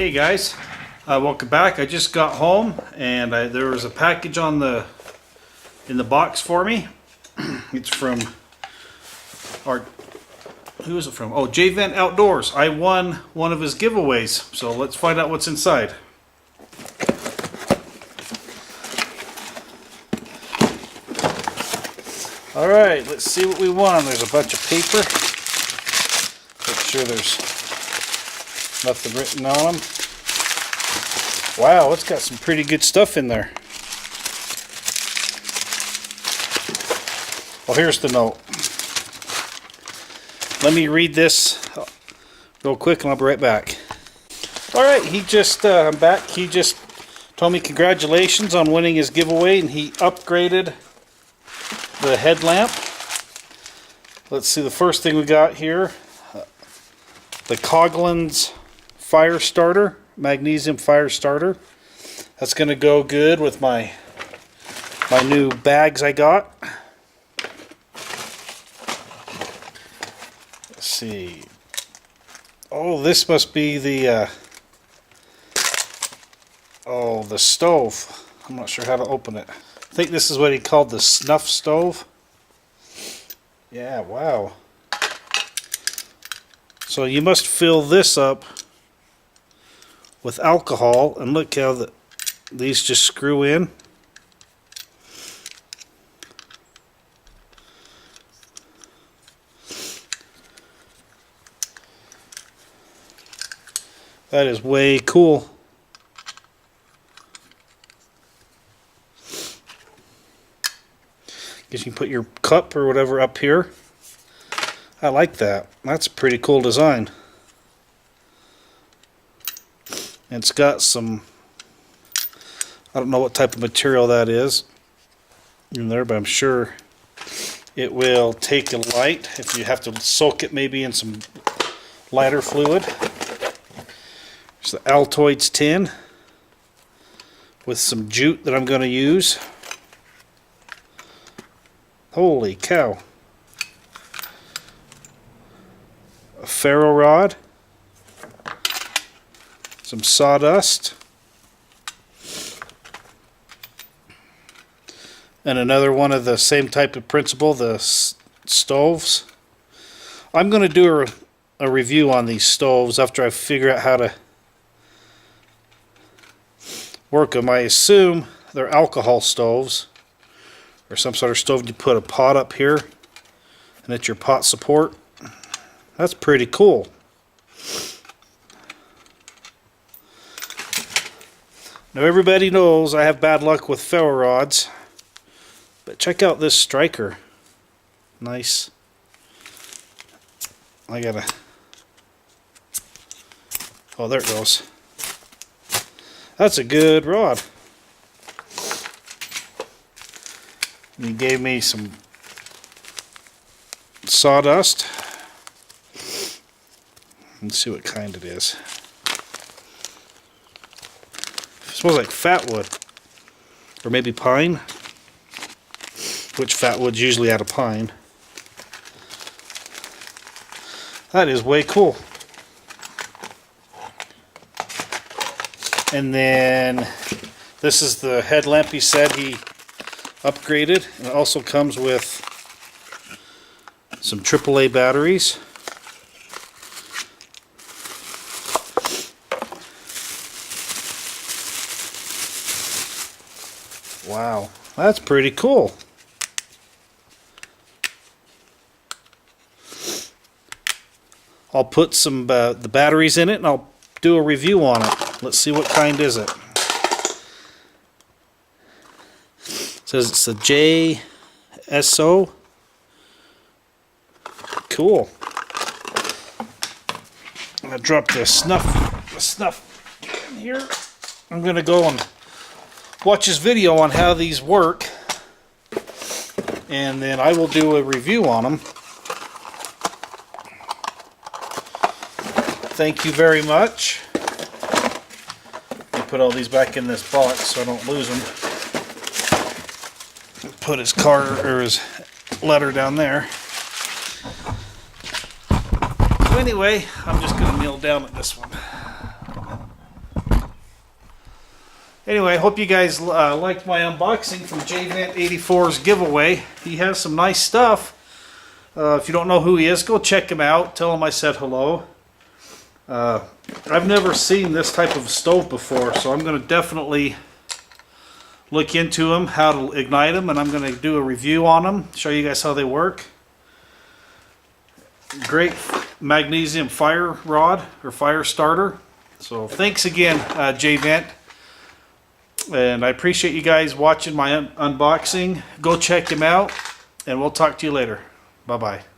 Hey guys, welcome back. I just got home and there was a package in the box for me. It's from who is it from? Oh, Jvendt84. I won one of his giveaways, so let's find out what's inside. Alright, let's see what we won. There's a bunch of paper. Make sure there's nothing written on them. Wow, it's got some pretty good stuff in there. Well, here's the note. Let me read this real quick and I'll be right back. Alright, I'm back. He just told me congratulations on winning his giveaway, and he upgraded the headlamp. Let's see, the first thing we got here, the Coghlan's fire starter, magnesium fire starter. That's going to go good with my new bags I got. Let's see. Oh, this must be the the stove. I'm not sure how to open it. I think this is what he called the snuff stove. Yeah, wow. So you must fill this up with alcohol, and look how these just screw in. That is way cool. Guess you can put your cup or whatever up here. I like that. That's a pretty cool design. And it's got some, I don't know what type of material that is in there, but I'm sure it will take a light if you have to soak it maybe in some lighter fluid. There's the Altoids tin with some jute that I'm going to use. Holy cow. A ferro rod. Some sawdust. And another one of the same type of principle, the stoves. I'm going to do a review on these stoves after I figure out how to work them. I assume they're alcohol stoves, or some sort of stove you put a pot up here and it's your pot support. That's pretty cool. Now everybody knows I have bad luck with ferro rods, but check out this striker. Nice. Oh, there it goes. That's a good rod. And he gave me some sawdust. Let's see what kind it is. It smells like fat wood. Or maybe pine. Which fat wood's usually out of pine. That is way cool. And then this is the headlamp he said he upgraded. And it also comes with some AAA batteries. Wow, that's pretty cool. I'll put some the batteries in it and I'll do a review on it. Let's see what kind is it. It says it's a JSO. Cool. I'm gonna drop the snuff in here. I'm gonna go and watch his video on how these work, and then I will do a review on them. Thank you very much. Let me put all these back in this box so I don't lose them. Put his card or his letter down there. So anyway, I'm just going to kneel down at this one. Anyway, I hope you guys liked my unboxing from Jvendt84's giveaway. He has some nice stuff. If you don't know who he is, go check him out. Tell him I said hello. I've never seen this type of stove before, so I'm going to definitely look into them, how to ignite them, and I'm going to do a review on them, show you guys how they work. Great magnesium fire rod or fire starter. So thanks again, Jvendt. And I appreciate you guys watching my unboxing. Go check him out, and we'll talk to you later. Bye-bye.